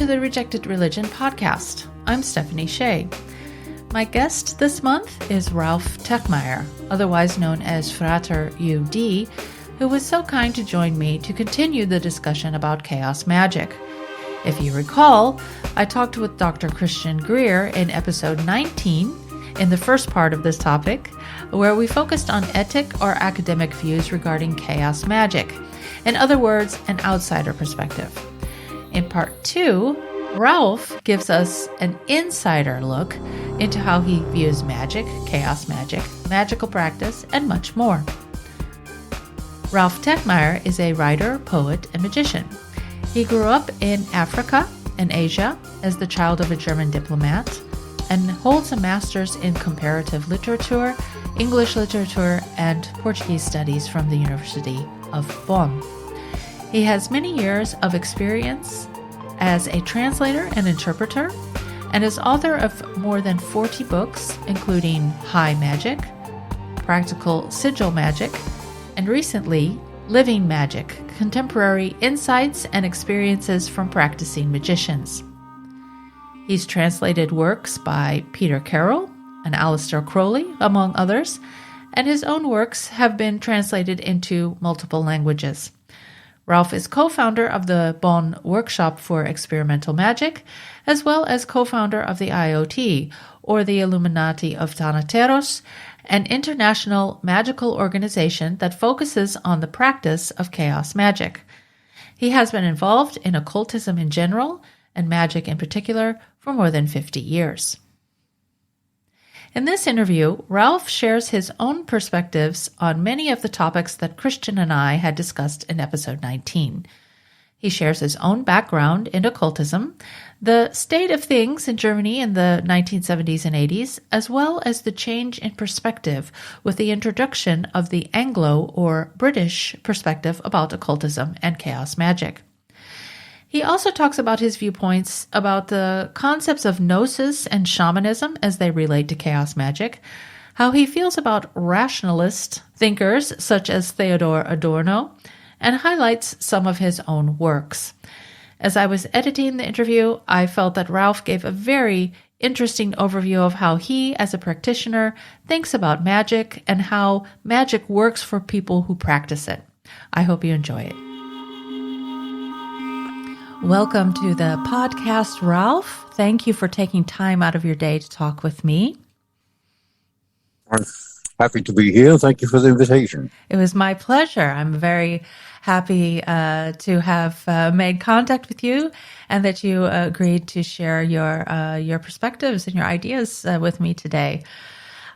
to the Rejected Religion podcast. I'm Stephanie Shea. My guest this month is Ralph Tegtmeier, otherwise known as Frater UD, who was so kind to join me to continue the discussion about chaos magic. If you recall, I talked with Dr. Christian Greer in episode 19, in the first part of this topic, where we focused on etic or academic views regarding chaos magic. In other words, an outsider perspective. In part 2, Ralph gives us an insider look into how he views magic, chaos magic, magical practice, and much more. Ralph Tegtmeier is a writer, poet, and magician. He grew up in Africa and Asia as the child of a German diplomat and holds a master's in comparative literature, English literature, and Portuguese studies from the University of Bonn. He has many years of experience as a translator and interpreter and is author of more than 40 books, including High Magic, Practical Sigil Magic, and recently, Living Magic, Contemporary Insights and Experiences from Practicing Magicians. He's translated works by Peter Carroll and Aleister Crowley, among others, and his own works have been translated into multiple languages. Ralph is co-founder of the Bonn Workshop for Experimental Magic, as well as co-founder of the IoT, or the Illuminati of Thanateros, an international magical organization that focuses on the practice of chaos magic. He has been involved in occultism in general, and magic in particular, for more than 50 years. In this interview, Ralph shares his own perspectives on many of the topics that Christian and I had discussed in episode 19. He shares his own background in occultism, the state of things in Germany in the 1970s and 80s, as well as the change in perspective with the introduction of the Anglo or British perspective about occultism and chaos magic. He also talks about his viewpoints about the concepts of Gnosis and Shamanism as they relate to chaos magic, how he feels about rationalist thinkers such as Theodor Adorno, and highlights some of his own works. As I was editing the interview, I felt that Ralph gave a very interesting overview of how he, as a practitioner, thinks about magic and how magic works for people who practice it. I hope you enjoy it. Welcome to the podcast, Ralph. Thank you for taking time out of your day to talk with me. I'm happy to be here. Thank you for the invitation. It was my pleasure. I'm very happy to have made contact with you and that you agreed to share your perspectives and your ideas with me today.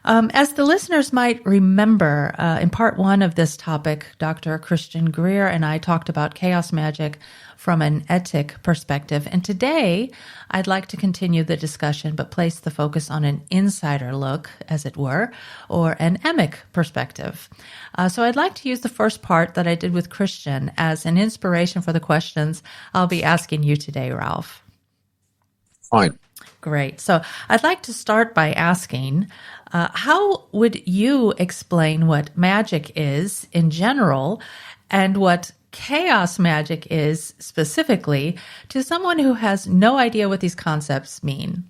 As the listeners might remember, in part 1 of this topic, Dr. Christian Greer and I talked about chaos magic from an etic perspective. And today, I'd like to continue the discussion, but place the focus on an insider look, as it were, or an Emic perspective. So I'd like to use the first part that I did with Christian as an inspiration for the questions I'll be asking you today, Ralph. Fine. Great. So I'd like to start by asking, how would you explain what magic is in general and what chaos magic is specifically to someone who has no idea what these concepts mean?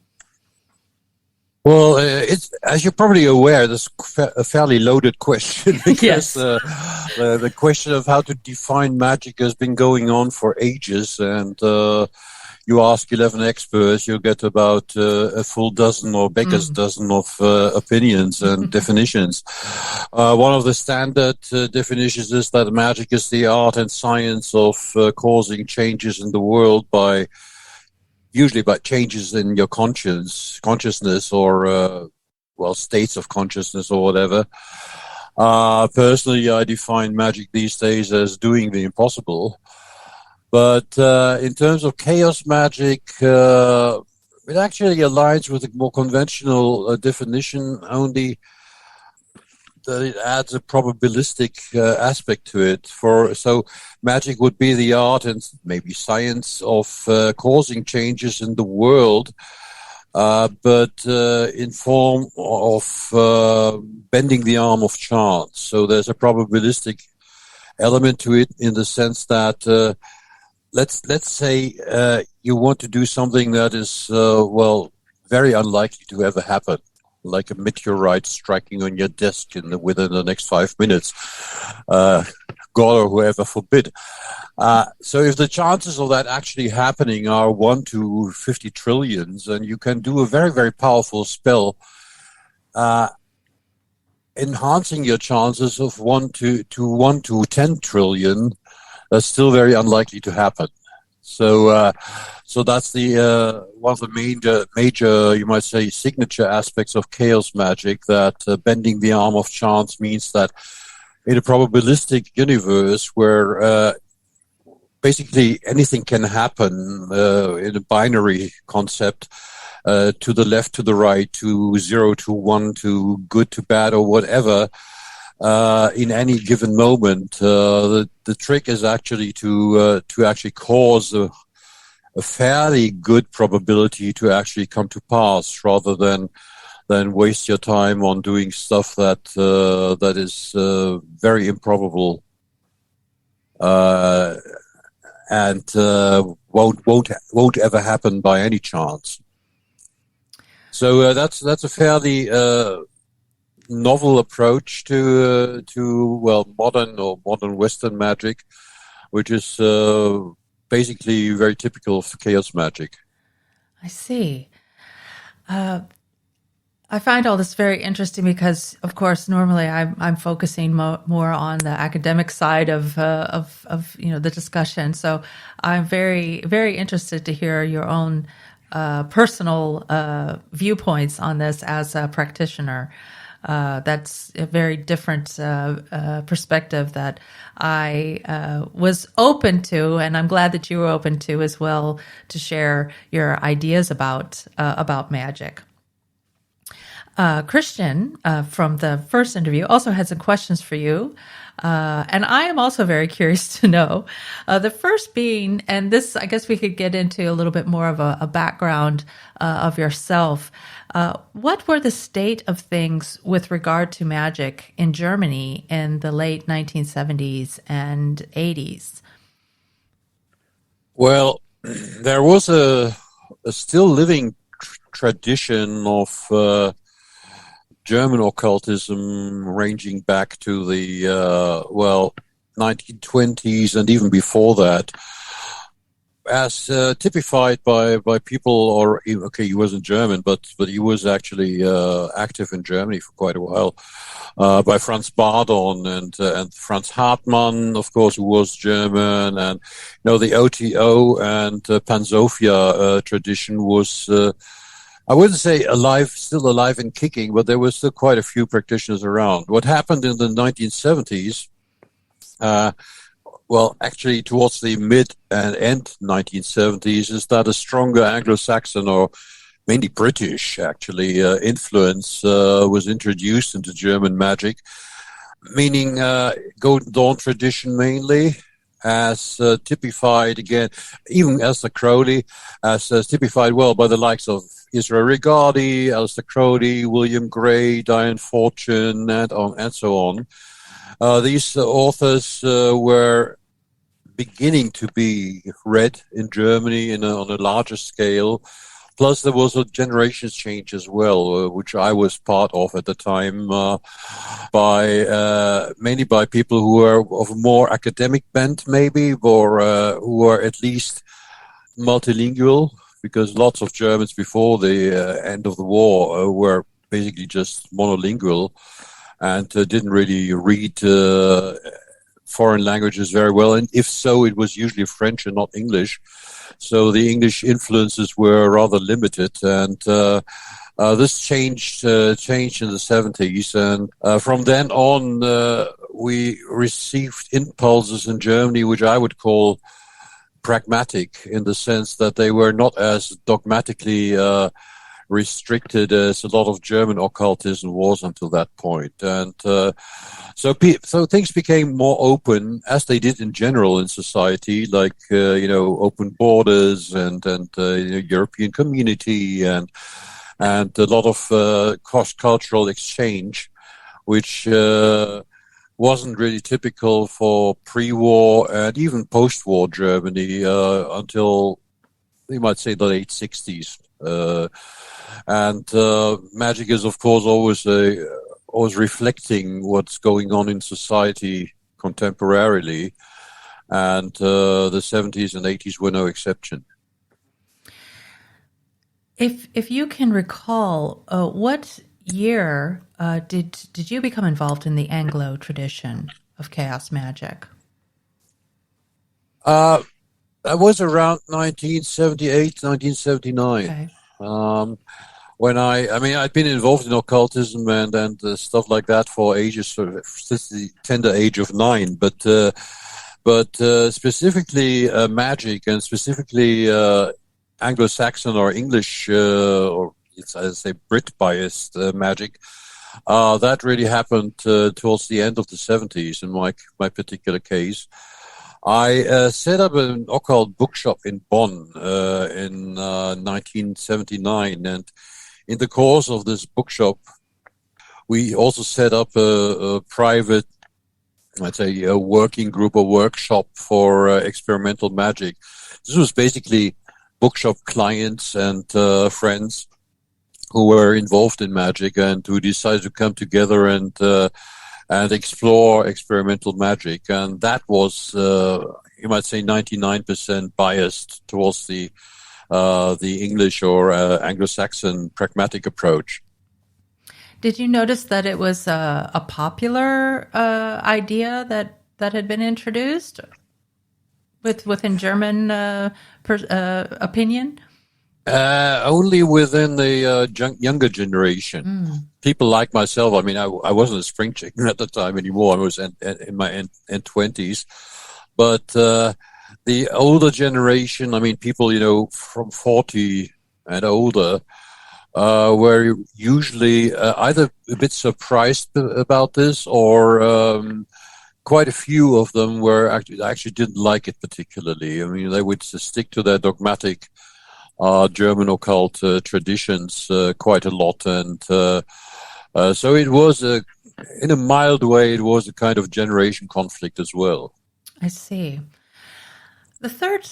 Well, it's, as you're probably aware, this is a fairly loaded question because Yes. The question of how to define magic has been going on for ages, and you ask 11 experts, you get about a full dozen or beggar's dozen of opinions and definitions. One of the standard definitions is that magic is the art and science of causing changes in the world usually by changes in your consciousness or, states of consciousness or whatever. Personally, I define magic these days as doing the impossible. But in terms of chaos magic, it actually aligns with a more conventional definition, only that it adds a probabilistic aspect to it. So magic would be the art and maybe science of causing changes in the world, but in form of bending the arm of chance. So there's a probabilistic element to it in the sense that let's say you want to do something that is, very unlikely to ever happen, like a meteorite striking on your desk within the next 5 minutes. God or whoever forbid. So if the chances of that actually happening are 1 to 50 trillions, then you can do a very, very powerful spell, enhancing your chances of 1 to 10 trillion. That's still very unlikely to happen. So that's the one of the major, you might say, signature aspects of chaos magic, that bending the arm of chance means that in a probabilistic universe where basically anything can happen in a binary concept, to the left, to the right, to 0 to 1, to good to bad or whatever, in any given moment, the trick is actually to actually cause a fairly good probability to actually come to pass, rather than waste your time on doing stuff that is very improbable and won't ever happen by any chance. So that's a fairly novel approach to modern Western magic, which is basically very typical of chaos magic. I see. I find all this very interesting because, of course, normally I'm focusing more on the academic side of the discussion. So I'm very, very interested to hear your own personal viewpoints on this as a practitioner. That's a very different perspective that I was open to, and I'm glad that you were open to as well, to share your ideas about magic. Christian, from the first interview, also had some questions for you. And I am also very curious to know. The first being, and this, I guess we could get into a little bit more of a background of yourself. What were the state of things with regard to magic in Germany in the late 1970s and 80s? Well, there was a still living tradition of German occultism ranging back to the 1920s and even before that, as typified by people, or he wasn't German, but he was actually active in Germany for quite a while, by Franz Bardon and Franz Hartmann, of course, who was German, and the OTO and Pansofia tradition was. I wouldn't say still alive and kicking, but there were still quite a few practitioners around. What happened in the 1970s, actually towards the mid and end 1970s, is that a stronger Anglo-Saxon, or mainly British actually, influence was introduced into German magic, meaning Golden Dawn tradition mainly, as typified again, even as the Crowley, as typified by the likes of Israel Regardie, Aleister Crowley, William Gray, Diane Fortune, and so on. These authors were beginning to be read in Germany on a larger scale. Plus, there was a generations change as well, which I was part of at the time, mainly by people who were of a more academic bent, maybe, or who were at least multilingual, because lots of Germans before the end of the war were basically just monolingual and didn't really read foreign languages very well. And if so, it was usually French and not English. So the English influences were rather limited. And this changed in the 70s. And from then on, we received impulses in Germany, which I would call pragmatic, in the sense that they were not as dogmatically restricted as a lot of German occultism was until that point. And so things became more open, as they did in general in society, like open borders and European community and a lot of cross-cultural exchange, which wasn't really typical for pre-war and even post-war Germany until you might say, the late 60s. And magic is, of course, always reflecting what's going on in society contemporarily. And the 70s and 80s were no exception. If you can recall, what year did you become involved in the Anglo tradition of chaos magic? That was around 1978, 1979. Okay. When I'd been involved in occultism and stuff like that for ages, sort of since the tender age of 9. But specifically magic, and specifically Anglo-Saxon or English, or I'd say Brit-biased magic, that really happened towards the end of the 70s in my particular case. I set up an occult bookshop in Bonn in 1979, and in the course of this bookshop, we also set up a private, I'd say, a working group or workshop for experimental magic. This was basically bookshop clients and friends who were involved in magic and who decided to come together and explore experimental magic. And that was, you might say, 99% biased towards the English or Anglo-Saxon pragmatic approach. Did you notice that it was a popular idea that had been introduced within German opinion? Only within the younger generation. People like myself, I mean, I wasn't a spring chicken at the time anymore. I was in my 20s. But the older generation, I mean, people, from 40 and older, were usually either a bit surprised about this, or quite a few of them were actually didn't like it particularly. I mean, they would stick to their dogmatic German occult traditions quite a lot, and so it was in a mild way, it was a kind of generation conflict as well. I see. The third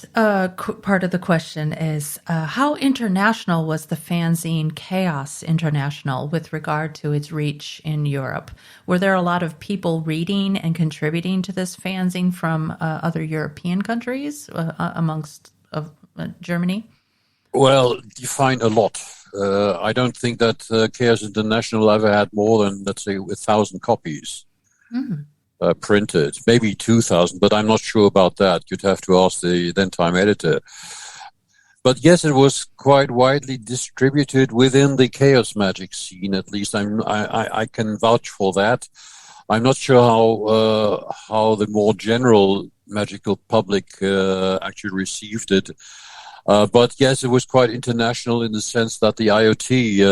part of the question is, how international was the fanzine Chaos International with regard to its reach in Europe? Were there a lot of people reading and contributing to this fanzine from other European countries amongst Germany? Well, you find a lot. I don't think that Chaos International ever had more than, let's say, 1,000 copies. Printed, maybe 2,000, but I'm not sure about that. You'd have to ask the then-time editor. But yes, it was quite widely distributed within the chaos magic scene. At least I can vouch for that. I'm not sure how the more general magical public actually received it. But yes, it was quite international in the sense that the IoT,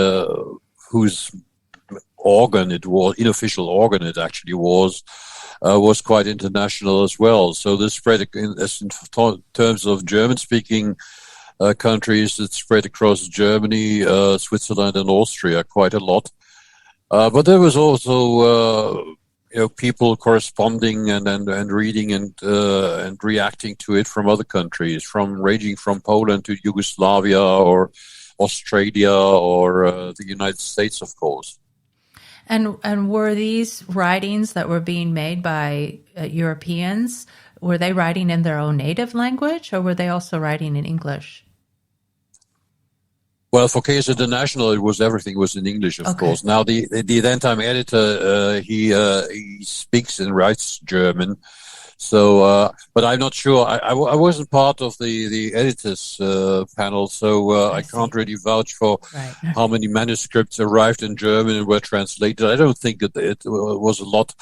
whose organ it was, unofficial organ it actually was quite international as well. So this spread in terms of German-speaking countries, it spread across Germany, Switzerland, and Austria quite a lot. But there was also people corresponding and reading and reacting to it from other countries, ranging from Poland to Yugoslavia or Australia or the United States, of course. And were these writings that were being made by Europeans, were they writing in their own native language, or were they also writing in English? Well, for Chaos International, everything was in English, of course. Now, the then-time editor, he speaks and writes German. So, but I'm not sure. I wasn't part of the editors panel, so I can't really vouch for how many manuscripts arrived in German and were translated. I don't think that it was a lot.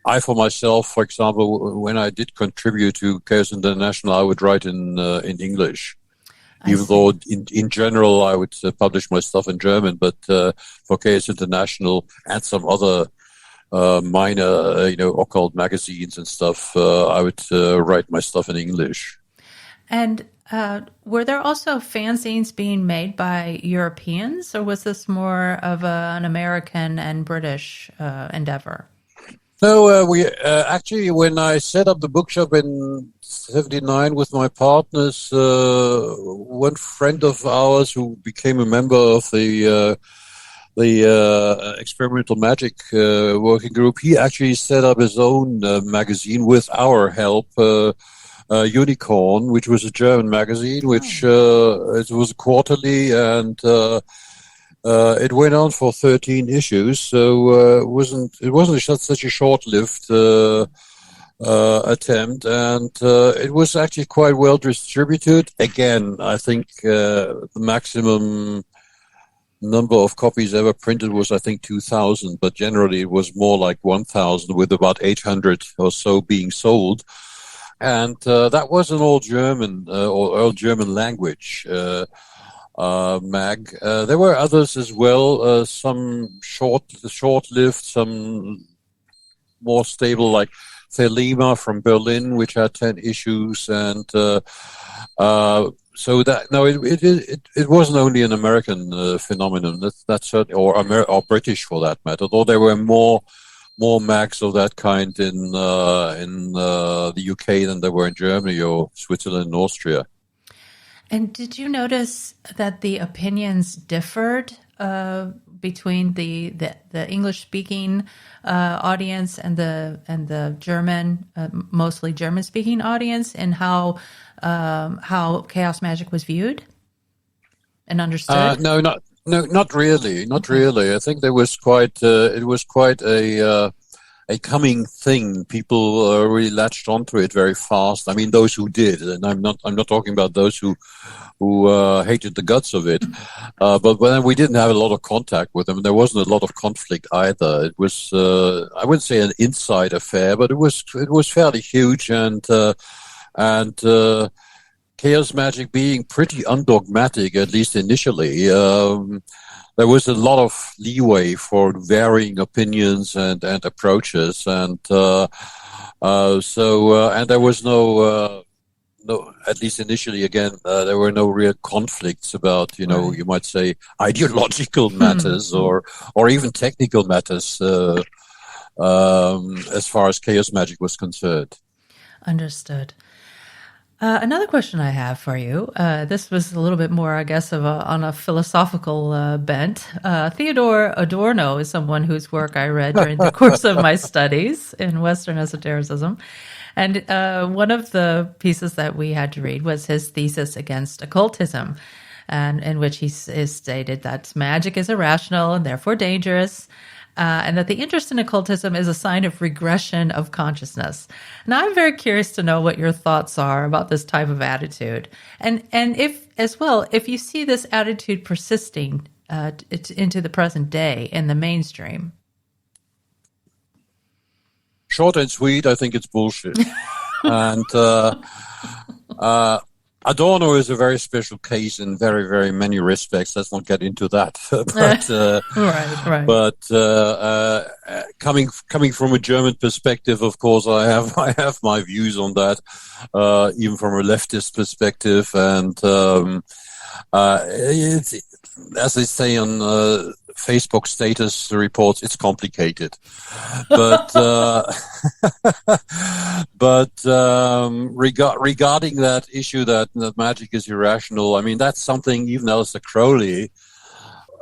I, for myself, for example, when I did contribute to Chaos International, I would write in English. Even though in general I would publish my stuff in German, but for Chaos International and some other minor, occult magazines and stuff, I would write my stuff in English. And were there also fanzines being made by Europeans, or was this more of an American and British endeavor? No, we actually, when I set up the bookshop in '79 with my partners, one friend of ours who became a member of the experimental magic working group, he actually set up his own magazine with our help. Unicorn, which was a German magazine, which it was quarterly, and it went on for 13 issues. So it wasn't such a short-lived attempt, and it was actually quite well distributed. Again, I think the maximum number of copies ever printed was, I think, 2,000, but generally it was more like 1,000, with about 800 or so being sold. And that was an all German or all German language mag. There were others as well, some short-lived, some more stable, like Thelema from Berlin, which had 10 issues, and so that it wasn't only an American phenomenon. That's certainly, or British for that matter. Though there were more mags of that kind in the UK than there were in Germany or Switzerland and Austria. And did you notice that the opinions differed between the English-speaking audience and the German, mostly German-speaking audience, and how chaos magic was viewed and understood? No, not really. Not really. I think there was it was quite a coming thing. People really latched onto it very fast. I mean, those who did, and I'm not talking about those who hated the guts of it. But when we didn't have a lot of contact with them, there wasn't a lot of conflict either. It was, I wouldn't say an inside affair, but it was fairly huge, and chaos magic being pretty undogmatic, at least initially. There was a lot of leeway for varying opinions and approaches, and and there was no, at least initially, again, there were no real conflicts about, you might say, ideological matters or even technical matters as far as chaos magic was concerned. Understood. Another question I have for you, this was a little bit more, I guess, on a philosophical bent. Theodor Adorno is someone whose work I read during the course of my studies in Western esotericism. And one of the pieces that we had to read was his thesis against occultism, and in which he stated that magic is irrational and therefore dangerous, and that the interest in occultism is a sign of regression of consciousness. And I'm very curious to know what your thoughts are about this type of attitude, and if you see this attitude persisting into the present day in the mainstream. Short and sweet, I think it's bullshit. And Adorno is a very special case in very, very many respects. Let's not get into that. Right. But coming from a German perspective, of course, I have my views on that, even from a leftist perspective. And it's, as they say on Facebook status reports, it's complicated. But regarding that issue that magic is irrational, I mean, that's something even Aleister Crowley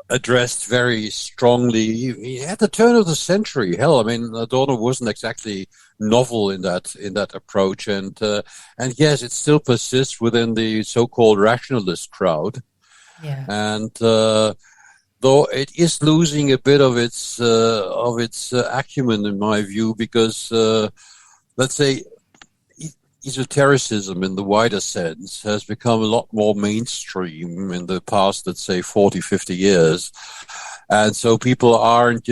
addressed very strongly at the turn of the century. Hell, I mean, Adorno wasn't exactly novel in that approach, and yes, it still persists within the so-called rationalist crowd. Yeah. And though it is losing a bit of its acumen, in my view, because let's say esotericism in the wider sense has become a lot more mainstream in the past, let's say 40, 50 years. And so people aren't,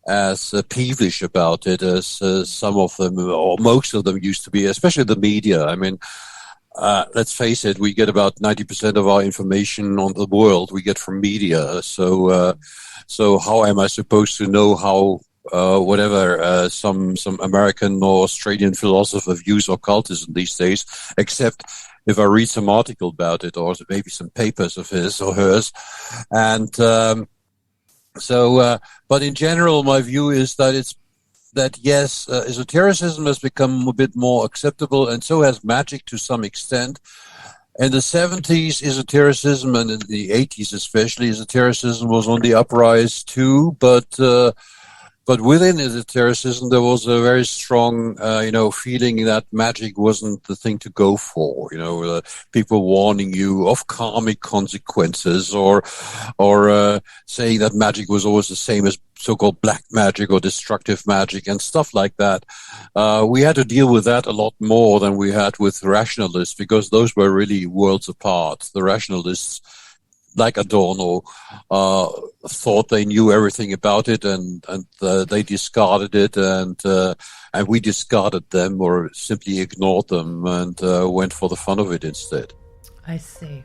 as peevish about it as some of them, or most of them used to be, especially the media. I mean, let's face it, we get about 90% of our information on the world we get from media. So how am I supposed to know how whatever some American or Australian philosopher views occultism these days, except if I read some article about it or maybe some papers of his or hers. And but in general, my view is that that yes, esotericism has become a bit more acceptable, and so has magic to some extent. In the 70s, esotericism, and in the 80s especially, esotericism was on the uprise too, but within esotericism, there was a very strong, feeling that magic wasn't the thing to go for. People warning you of karmic consequences, or saying that magic was always the same as so-called black magic or destructive magic and stuff like that. We had to deal with that a lot more than we had with rationalists, because those were really worlds apart. The rationalists, like Adorno, thought they knew everything about it, and they discarded it, and we discarded them or simply ignored them and went for the fun of it instead. I see.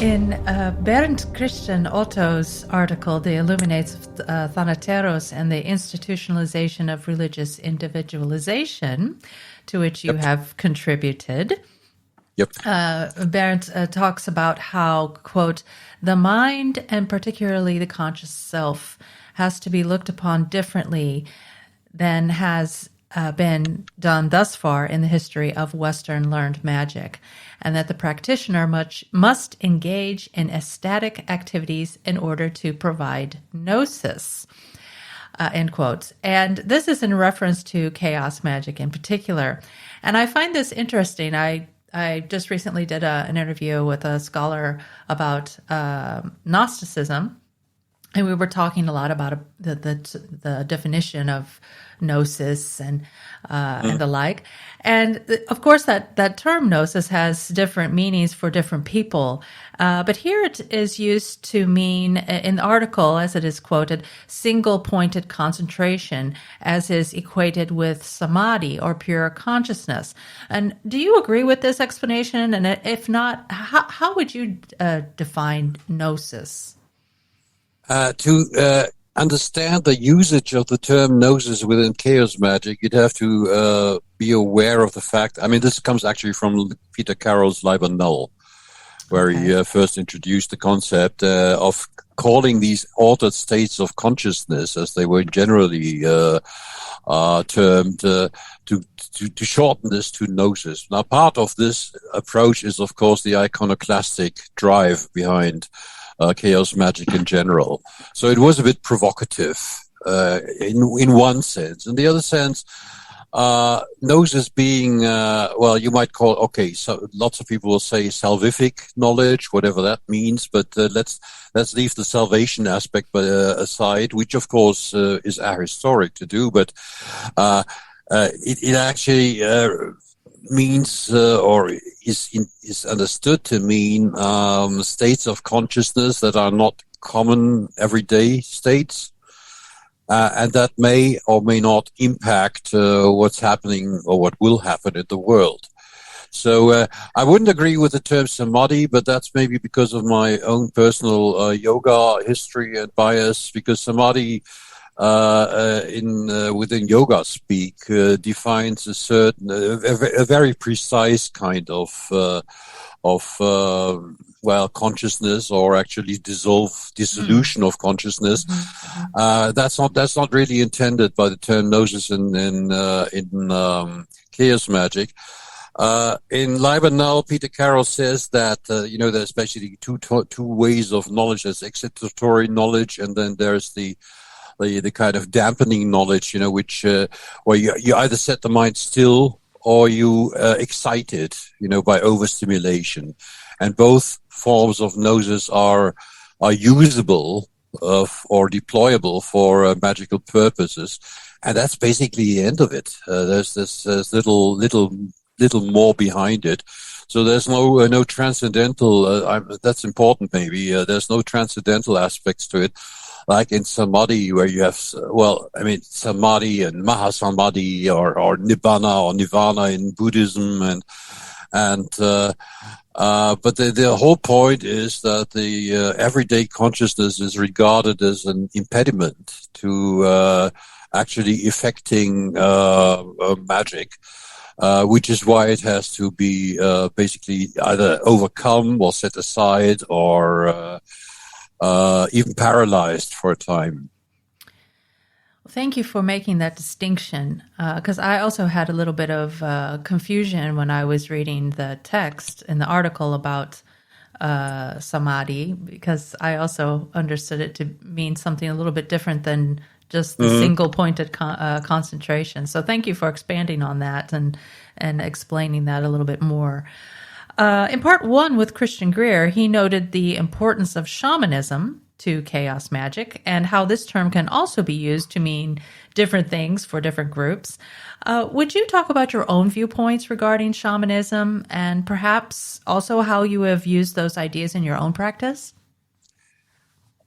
In Bernd Christian Otto's article, The Illuminates of Thanateros and the Institutionalization of Religious Individualization, to which you have contributed, Bernd talks about how, quote, the mind, and particularly the conscious self, has to be looked upon differently than has been done thus far in the history of Western learned magic, and that the practitioner must engage in ecstatic activities in order to provide gnosis, end quotes. And this is in reference to chaos magic in particular. And I find this interesting. I just recently did an interview with a scholar about Gnosticism, and we were talking a lot about the definition of gnosis and the like. And of course, that term gnosis has different meanings for different people. But here it is used to mean, in the article, as it is quoted, single-pointed concentration, as is equated with samadhi or pure consciousness. And do you agree with this explanation? And if not, how would you define gnosis? To understand the usage of the term gnosis within chaos magic, you'd have to be aware of the fact. I mean, this comes actually from Peter Carroll's Liber Null, where he first introduced the concept of calling these altered states of consciousness, as they were generally termed, to shorten this to gnosis. Now, part of this approach is, of course, the iconoclastic drive behind chaos magic in general. So it was a bit provocative in one sense. In the other sense, gnosis being, you might call, so lots of people will say salvific knowledge, whatever that means, but let's leave the salvation aspect aside, which of course is ahistoric to do, but it actually means or is understood to mean states of consciousness that are not common everyday states, and that may or may not impact what's happening or what will happen in the world. So I wouldn't agree with the term samadhi, but that's maybe because of my own personal yoga history and bias, because samadhi within yoga speak defines a certain a very precise kind of consciousness, or actually dissolution of consciousness. That's not really intended by the term gnosis in chaos magic. In Liber Null, Peter Carroll says that there's basically two ways of knowledge. There's excitatory knowledge, and then there's the kind of dampening knowledge, which where you either set the mind still or you excite it, by overstimulation. And both forms of gnosis are usable or deployable for magical purposes, and that's basically the end of it. There's little more behind it. So there's no transcendental. That's important, maybe. There's no transcendental aspects to it, like in samadhi, where you have samadhi and mahasamadhi or nibbana or nirvana in Buddhism, and But the whole point is that the everyday consciousness is regarded as an impediment to actually effecting magic, which is why it has to be basically either overcome or set aside or even paralyzed for a time. Thank you for making that distinction, because I also had a little bit of confusion when I was reading the text in the article about samadhi, because I also understood it to mean something a little bit different than just the single-pointed concentration. So thank you for expanding on that and explaining that a little bit more. In part one with Christian Greer, he noted the importance of shamanism to chaos magic and how this term can also be used to mean different things for different groups. Would you talk about your own viewpoints regarding shamanism and perhaps also how you have used those ideas in your own practice?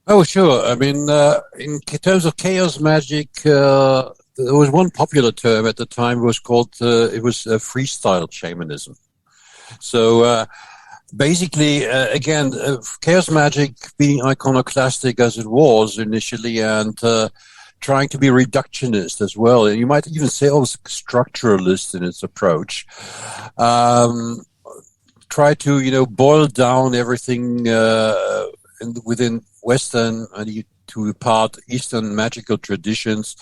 Oh, sure. I mean, in terms of chaos magic, there was one popular term at the time. It was called freestyle shamanism. So basically, again, chaos magic being iconoclastic as it was initially, and trying to be reductionist as well, and you might even say almost structuralist in its approach. Try to boil down everything within Western and to part Eastern magical traditions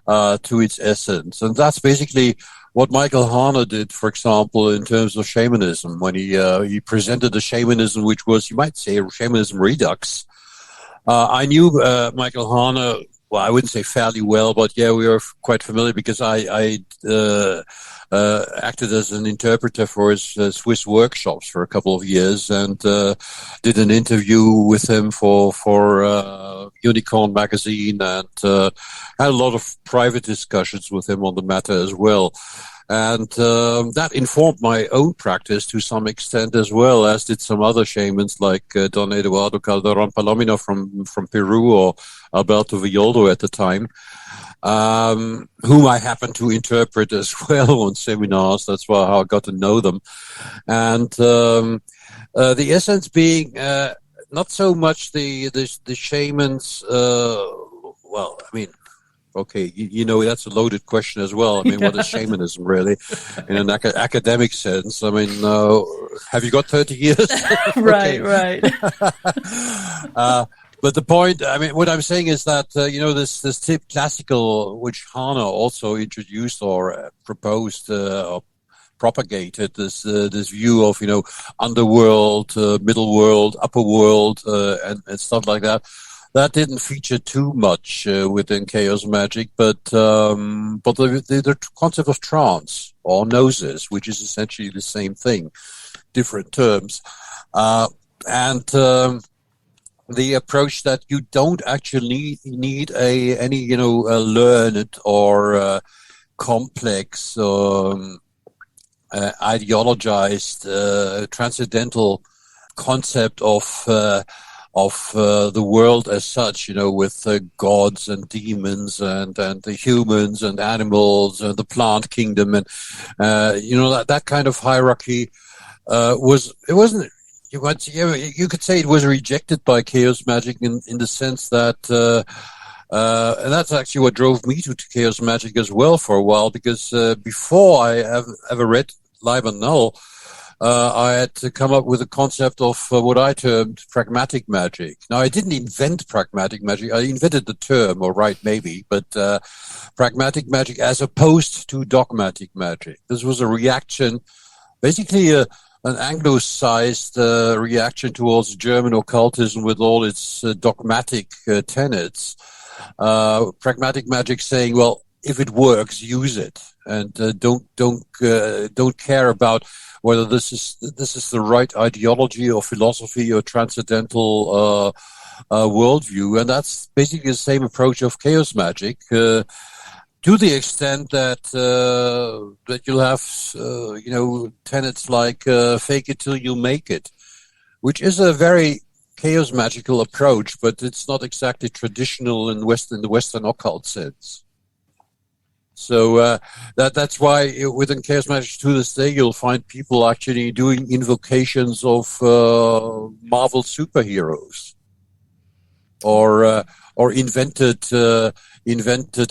to its essence, and that's basically what Michael Harner did, for example, in terms of shamanism, when he presented a shamanism which was, you might say, a shamanism redux. I knew Michael Harner, well, I wouldn't say fairly well, but yeah, we were quite familiar because I acted as an interpreter for his Swiss workshops for a couple of years, and did an interview with him for Unicorn magazine, and had a lot of private discussions with him on the matter as well. And that informed my own practice to some extent as well, as did some other shamans like Don Eduardo Calderón Palomino from Peru, or Alberto Villoldo at the time, whom I happened to interpret as well on seminars. That's how I got to know them. And the essence being not so much the shamans, well, I mean, okay, that's a loaded question as well. I mean, what is shamanism really in an academic sense? I mean, have you got 30 years? Right. But the point, I mean, what I'm saying is that, this tip classical, which Harner also introduced or proposed or propagated, this view of, underworld, middle world, upper world, and stuff like that. That didn't feature too much within chaos magic, but the concept of trance or gnosis, which is essentially the same thing, different terms, and the approach that you don't actually need any learned or complex ideologized transcendental concept of the world as such, with gods and demons and the humans and animals and the plant kingdom, and that kind of hierarchy wasn't. You could say it was rejected by chaos magic in the sense that, and that's actually what drove me to chaos magic as well for a while, because before I have ever read Liber Null, I had to come up with a concept of what I termed pragmatic magic. Now, I didn't invent pragmatic magic. I invented the term, or right, maybe, but pragmatic magic as opposed to dogmatic magic. This was a reaction, basically an Anglo-sized reaction towards German occultism with all its dogmatic tenets. Pragmatic magic saying, well, if it works, use it, and don't care about whether this is the right ideology or philosophy or transcendental worldview. And that's basically the same approach of chaos magic, to the extent that you'll have tenets like fake it till you make it, which is a very chaos magical approach, but it's not exactly traditional in the Western occult sense. So that's why within chaos magic to this day you'll find people actually doing invocations of Marvel superheroes, or invented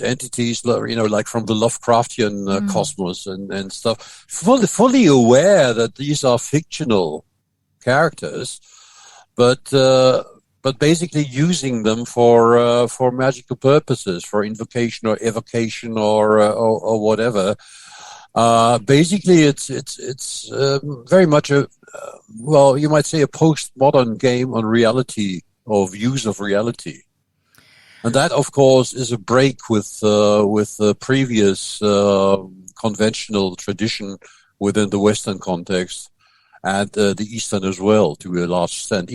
entities, like from the Lovecraftian cosmos and stuff, fully aware that these are fictional characters, but basically using them for magical purposes, for invocation or evocation or whatever. Basically, it's very much you might say a postmodern game on reality, or views of reality. And that, of course, is a break with the previous conventional tradition within the Western context, and the Eastern as well, to a large extent.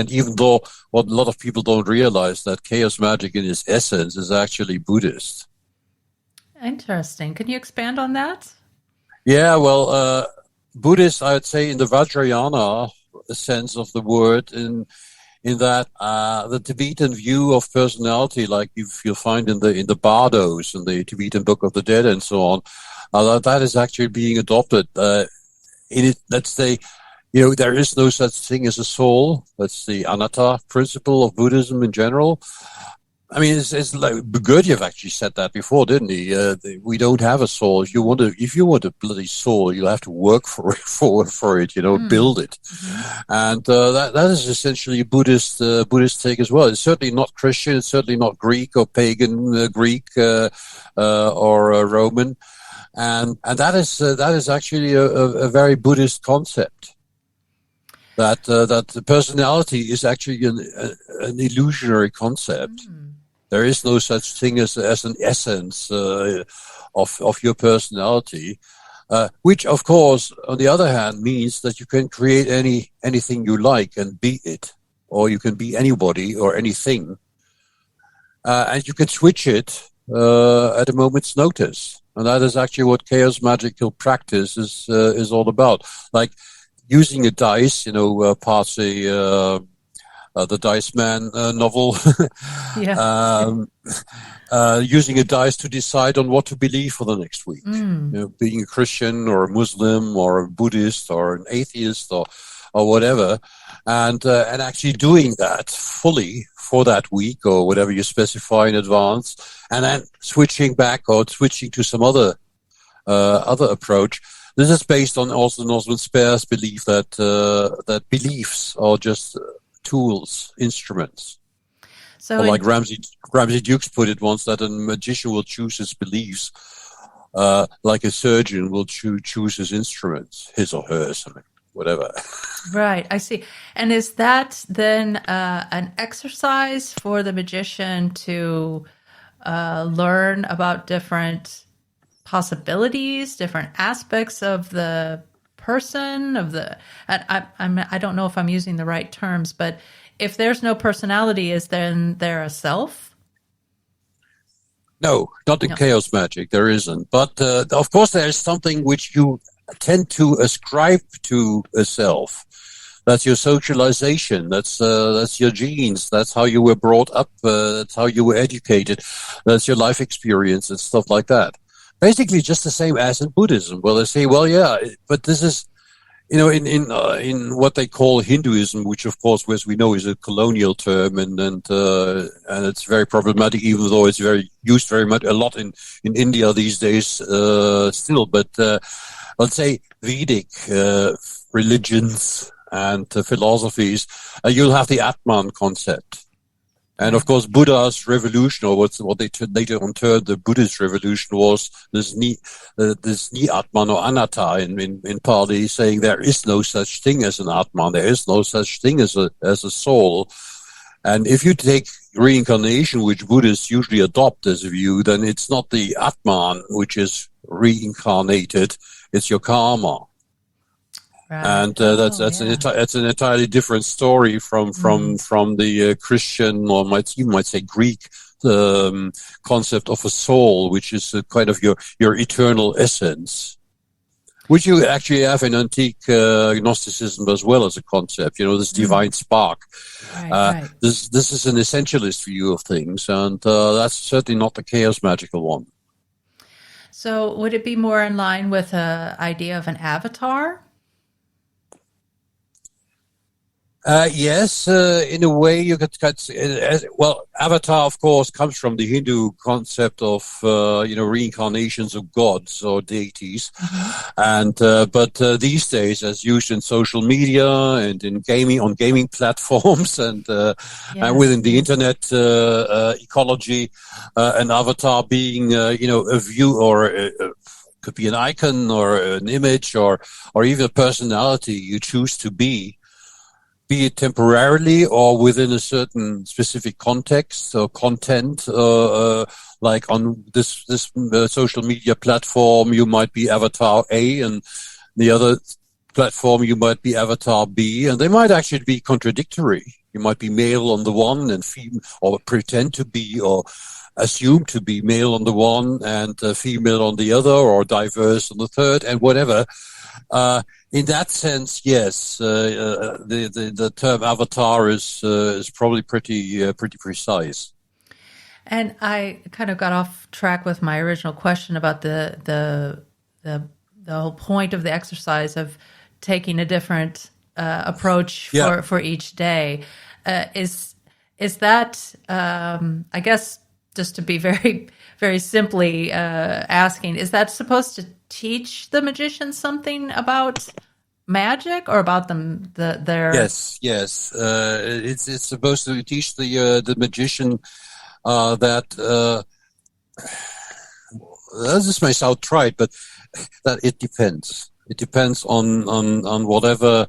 Even though what a lot of people don't realize, that chaos magic in its essence is actually Buddhist. Interesting. Can you expand on that? Yeah, well, Buddhist, I would say, in the Vajrayana sense of the word, in that the Tibetan view of personality, like you'll find in the Bardos and the Tibetan Book of the Dead and so on, that is actually being adopted. In it, let's say, there is no such thing as a soul. That's the anatta principle of Buddhism in general. I mean, it's like Gurdjieff actually said that before, didn't he? We don't have a soul. If you want a bloody soul, you'll have to work for it, build it. Mm-hmm. And that is essentially a Buddhist take as well. It's certainly not Christian. It's certainly not Greek or pagan Greek or Roman. And that is actually a very Buddhist concept. That the personality is actually an illusionary concept. Mm. There is no such thing as an essence of your personality, which, of course, on the other hand, means that you can create anything you like and be it, or you can be anybody or anything, and you can switch it at a moment's notice. And that is actually what chaos magical practice is all about. Like using a dice, parts the Dice Man novel. Yeah. Using a dice to decide on what to believe for the next week. Being a Christian or a Muslim or a Buddhist or an atheist or whatever, and actually doing that fully for that week or whatever you specify in advance, and then switching back or switching to some other approach. This is based on also Oswald Spare's belief that beliefs are just tools, instruments. So, like Ramsey Dukes put it once, that a magician will choose his beliefs, like a surgeon will choose his instruments, his or hers, whatever. Right, I see. And is that then an exercise for the magician to learn about different possibilities, different aspects of the person, I don't know if I'm using the right terms, but if there's no personality, is then there a self? No, not in chaos magic, there isn't. But of course there is something which you tend to ascribe to a self. That's your socialization. That's your genes. That's how you were brought up. That's how you were educated. That's your life experience and stuff like that. Basically, just the same as in Buddhism. Well, they say, well, yeah, but this is, in what they call Hinduism, which of course, as we know, is a colonial term, and it's very problematic, even though it's used very much a lot in India these days still. But let's say Vedic religions and philosophies, you'll have the Atman concept. And of course, Buddha's revolution, or what they later on termed the Buddhist revolution, was this ni Atman or anatta in Pali, saying there is no such thing as an Atman, there is no such thing as a soul. And if you take reincarnation, which Buddhists usually adopt as a view, then it's not the Atman which is reincarnated, it's your karma. Right. And that's an entirely different story from the Christian, or you might say Greek concept of a soul, which is kind of your eternal essence, which you actually have in antique Gnosticism as well as a concept. This divine spark. Right. This is an essentialist view of things, and that's certainly not the chaos magical one. So would it be more in line with the idea of an avatar? Yes, in a way you could well, avatar, of course, comes from the Hindu concept of reincarnations of gods or deities, and but these days, as used in social media and in gaming platforms and within the internet ecology, an avatar being a view or could be an icon or an image or even a personality you choose to be it temporarily or within a certain specific context or content, like on this social media platform, you might be avatar A, and the other platform you might be avatar B, and they might actually be contradictory. You might be male on the one and female, or pretend to be, or assume to be male on the one and female on the other, or diverse on the third, and whatever. In that sense, yes, the term avatar is probably pretty precise. And I kind of got off track with my original question about the whole point of the exercise of taking a different approach for each day. Is that I guess, just to be very very simply asking, is that supposed to teach the magician something about magic or about their? Yes. It's supposed to teach the magician that this may sound trite, but that it depends. It depends on whatever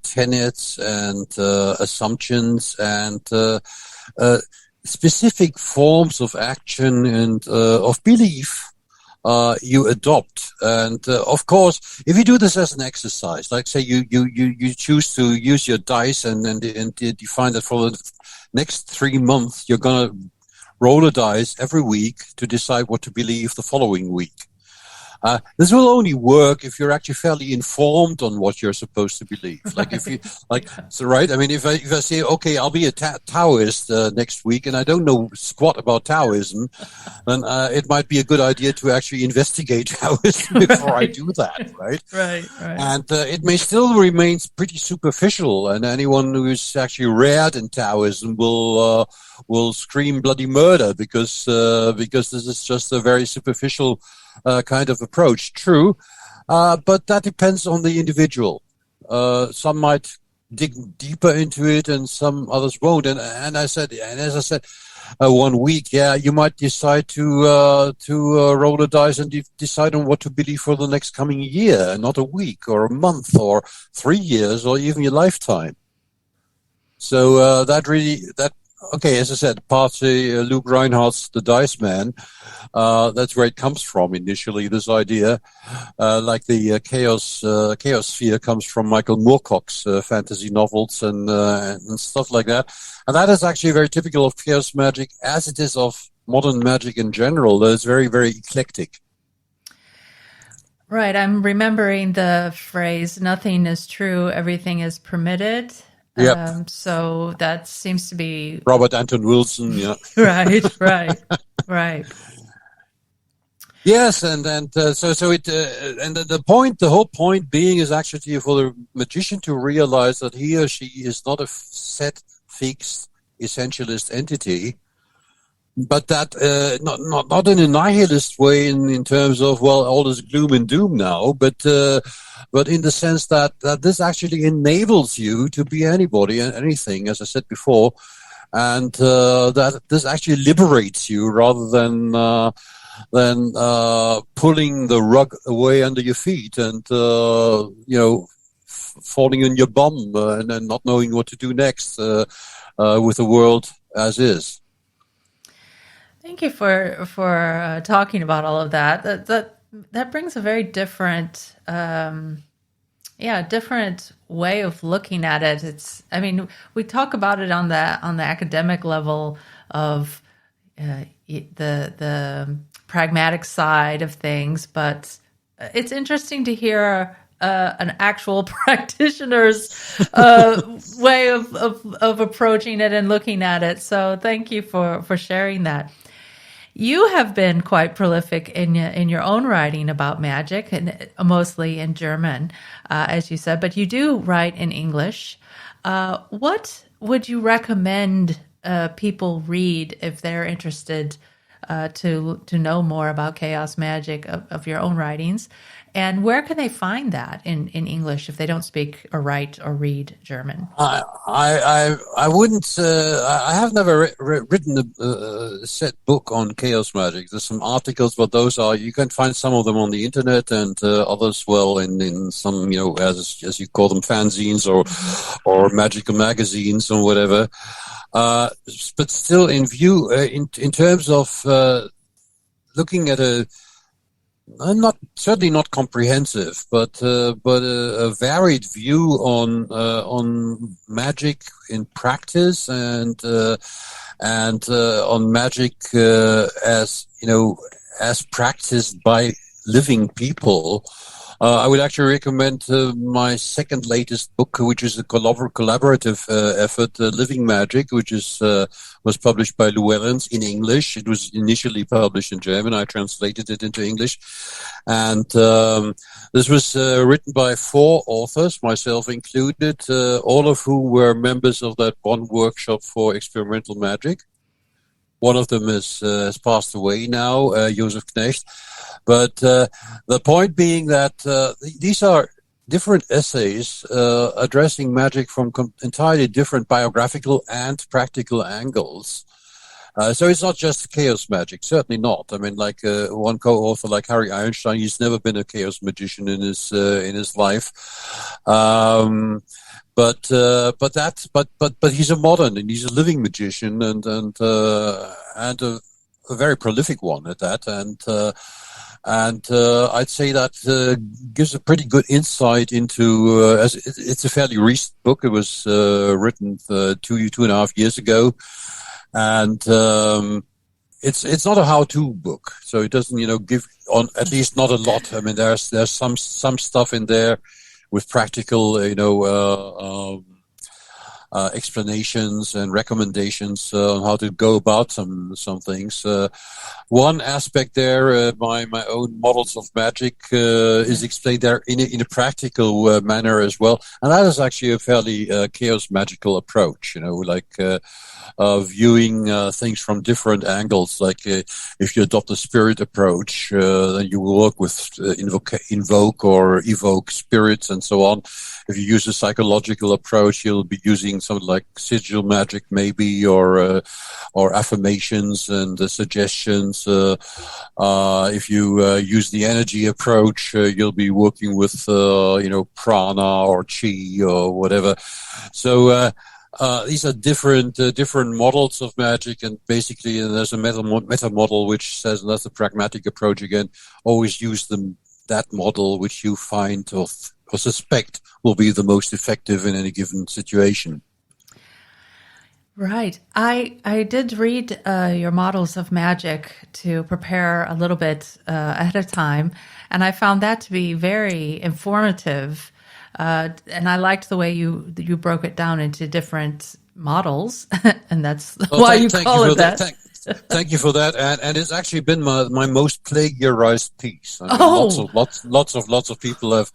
tenets and assumptions and specific forms of action and of belief you adopt. And of course, if you do this as an exercise, like say you choose to use your dice and define that for the next 3 months, you're going to roll a dice every week to decide what to believe the following week. This will only work if you're actually fairly informed on what you're supposed to believe. Like if you so right. I mean, if I say, okay, I'll be a Taoist next week, and I don't know squat about Taoism, then it might be a good idea to actually investigate Taoism before I do that. Right. Right. And it may still remain pretty superficial, and anyone who's actually reared in Taoism will scream bloody murder because this is just a very superficial kind of approach. True, but that depends on the individual. Some might dig deeper into it, and some others won't. And as I said, 1 week, you might decide to roll a dice and decide on what to believe for the next coming year, not a week or a month or 3 years or even your lifetime. So okay, as I said, partly Luke Reinhardt's The Dice Man. That's where it comes from initially, this idea. Like the Chaos Sphere comes from Michael Moorcock's fantasy novels and stuff like that. And that is actually very typical of chaos magic, as it is of modern magic in general. It's very, very eclectic. Right. I'm remembering the phrase, nothing is true, everything is permitted. Yep. So that seems to be Robert Anton Wilson. Yeah. Right. Yes, and so it and the whole point being is actually for the magician to realize that he or she is not a set, fixed, essentialist entity, but that not in a nihilist way in terms of, well, all is gloom and doom now, but in the sense that this actually enables you to be anybody and anything, as I said before, and that this actually liberates you rather than pulling the rug away under your feet and falling on your bum and not knowing what to do next with the world as is. Thank you for talking about all of that. That brings a very different, different way of looking at it. We talk about it on the academic level of the pragmatic side of things, but it's interesting to hear an actual practitioner's way of approaching it and looking at it. So thank you for sharing that. You have been quite prolific in your own writing about magic, and mostly in German, as you said, but you do write in English. What would you recommend people read if they're interested to know more about chaos magic of your own writings? And where can they find that in English if they don't speak or write or read German? I wouldn't. I have never written a set book on chaos magic. There's some articles, but those are you can find some of them on the internet, and others, well, in some as you call them, fanzines or magical magazines or whatever. But still, in view in terms of looking at certainly not comprehensive, but a varied view on magic in practice and on magic as practiced by living people. I would actually recommend my second latest book, which is a collaborative effort, Living Magic, which was published by Llewellyn's in English. It was initially published in German. I translated it into English. And this was written by 4 authors, myself included, all of whom were members of that one workshop for experimental magic. One of them has passed away now, Josef Knecht. But the point being that these are different essays addressing magic from entirely different biographical and practical angles. So it's not just chaos magic, certainly not. I mean, like one co-author like Harry Einstein, he's never been a chaos magician in his life. But he's a modern and he's a living magician and a very prolific one at that. And I'd say that gives a pretty good insight into. It's a fairly recent book. It was written 2.5 years ago, and it's not a how-to book, so it doesn't give on at least not a lot. I mean, there's some stuff in there with practical explanations and recommendations on how to go about some things. One aspect there, my own models of magic, is explained there in a practical manner as well, and that is actually a fairly chaos magical approach. Viewing things from different angles. Like if you adopt a spirit approach, then you will work with invoke or evoke spirits and so on. If you use a psychological approach, you'll be using something like sigil magic, maybe, or affirmations and suggestions. If you use the energy approach, you'll be working with prana or chi or whatever. So these are different models of magic, and basically there's a meta model which says, and that's a pragmatic approach again, always use that model which you find or suspect will be the most effective in any given situation. Right. I did read your models of magic to prepare a little bit ahead of time, and I found that to be very informative. And I liked the way you broke it down into different models, and that's why you call it that. Thank you for that, and it's actually been my most plagiarized piece. I mean, lots of people have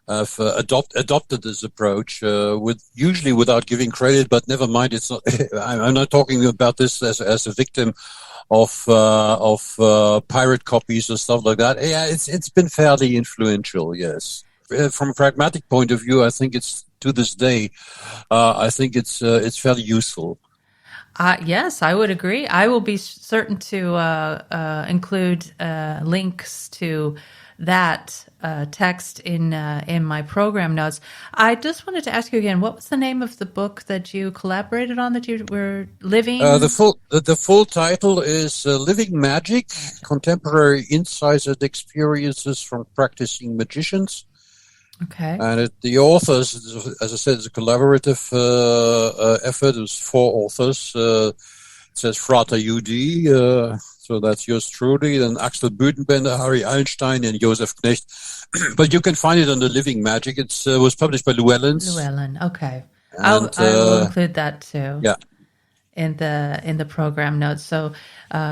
adopted this approach usually without giving credit, but never mind. It's not. I'm not talking about this as a victim of pirate copies or stuff like that. Yeah, it's been fairly influential. Yes. From a pragmatic point of view, I think it's to this day. I think it's fairly useful. Yes, I would agree. I will be certain to include links to that text in my program notes. I just wanted to ask you again, what was the name of the book that you collaborated on, that you were living? The full title is Living Magic: Contemporary Insights and Experiences from Practicing Magicians. Okay. And the authors, as I said, it's a collaborative effort. It was 4 authors. It says Frater UD, so that's yours truly, then Axel Büdenbender, Harry Einstein, and Josef Knecht. But you can find it under Living Magic. It was published by Llewellyn's. Llewellyn, okay. I will include that too. Yeah. in the program notes, so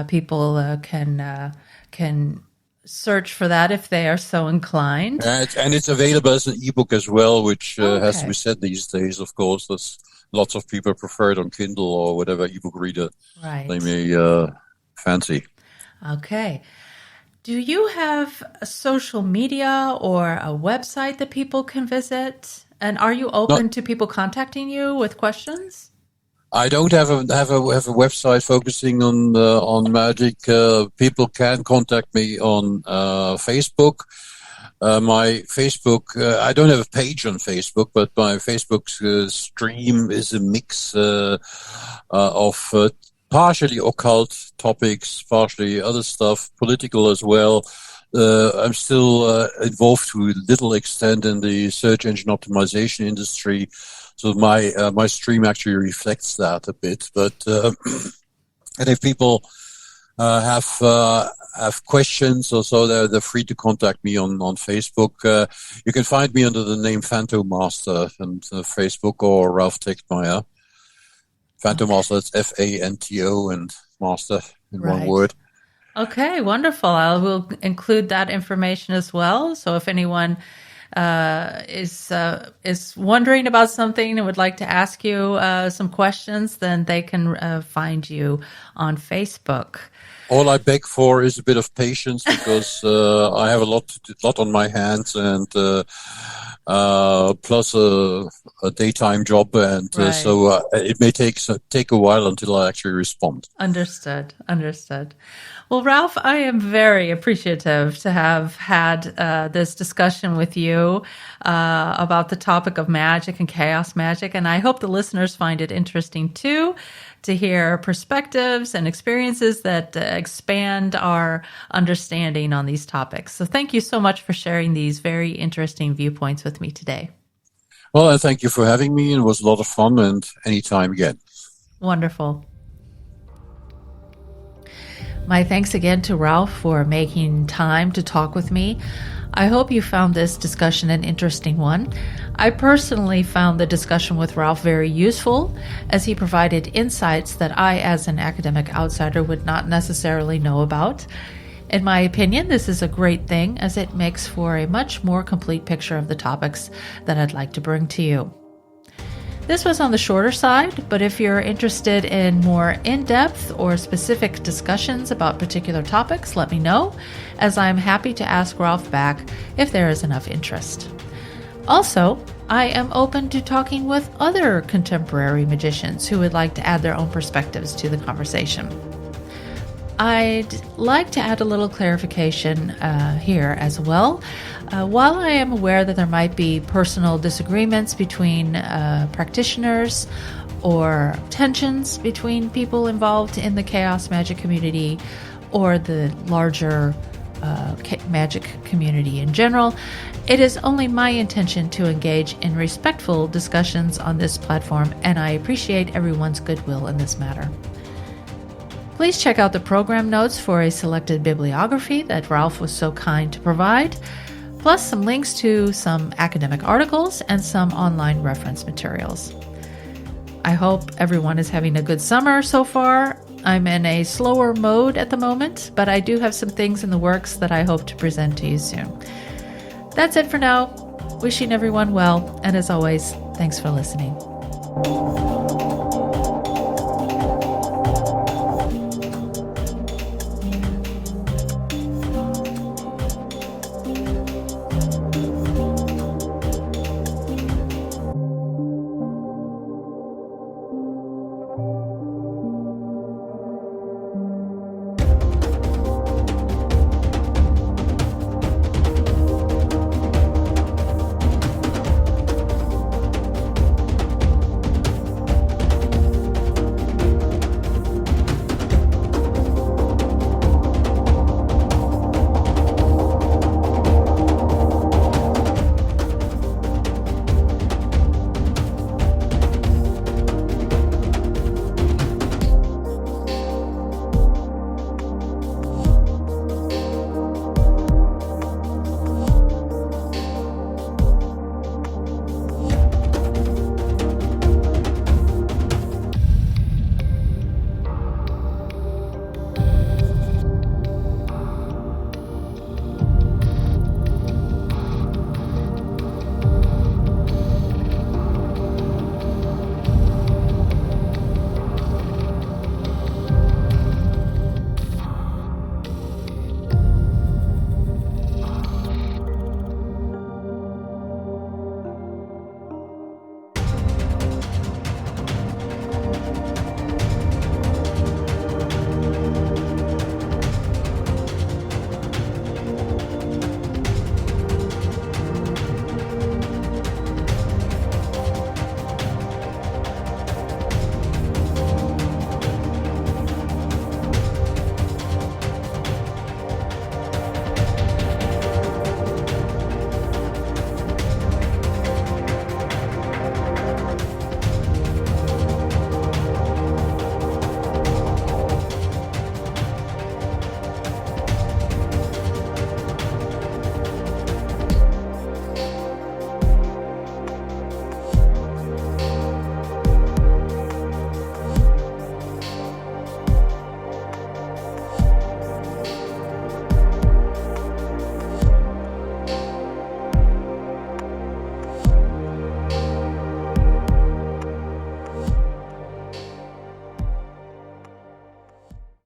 people can search for that if they are so inclined. And it's available as an ebook as well, which has to Okay. be said these days. Of course, there's lots of people prefer it on Kindle or whatever ebook reader Right. they may fancy. Okay. Do you have a social media or a website that people can visit? And are you open to people contacting you with questions? I don't have a website focusing on magic. People can contact me on Facebook. My Facebook, I don't have a page on Facebook, but my Facebook stream is a mix of partially occult topics, partially other stuff, political as well. I'm still involved to a little extent in the search engine optimization industry. So my stream actually reflects that a bit, but and if people have questions or so, they're free to contact me on Facebook. You can find me under the name Phantom Master on Facebook, or Ralph Tegtmeier. Phantom Master, that's F-A-N-T-O and Master in one word. Okay, wonderful. I will include that information as well. So if anyone is wondering about something and would like to ask you some questions, then they can find you on Facebook. All I beg for is a bit of patience, because I have a lot on my hands, and plus a daytime job, and so it may take a while until I actually respond. Understood. Well, Ralph, I am very appreciative to have had this discussion with you about the topic of magic and chaos magic, and I hope the listeners find it interesting too, to hear perspectives and experiences that expand our understanding on these topics. So thank you so much for sharing these very interesting viewpoints with me today. Well, and thank you for having me. It was a lot of fun, and anytime again. Wonderful. My thanks again to Ralph for making time to talk with me. I hope you found this discussion an interesting one. I personally found the discussion with Ralph very useful, as he provided insights that I, as an academic outsider, would not necessarily know about. In my opinion, this is a great thing, as it makes for a much more complete picture of the topics that I'd like to bring to you. This was on the shorter side, but if you're interested in more in-depth or specific discussions about particular topics, let me know, as I'm happy to ask Ralph back if there is enough interest. Also, I am open to talking with other contemporary magicians who would like to add their own perspectives to the conversation. I'd like to add a little clarification here as well. While I am aware that there might be personal disagreements between practitioners or tensions between people involved in the chaos magic community or the larger magic community in general, it is only my intention to engage in respectful discussions on this platform, and I appreciate everyone's goodwill in this matter. Please check out the program notes for a selected bibliography that Ralph was so kind to provide, plus some links to some academic articles and some online reference materials. I hope everyone is having a good summer so far. I'm in a slower mode at the moment, but I do have some things in the works that I hope to present to you soon. That's it for now. Wishing everyone well, and as always, thanks for listening.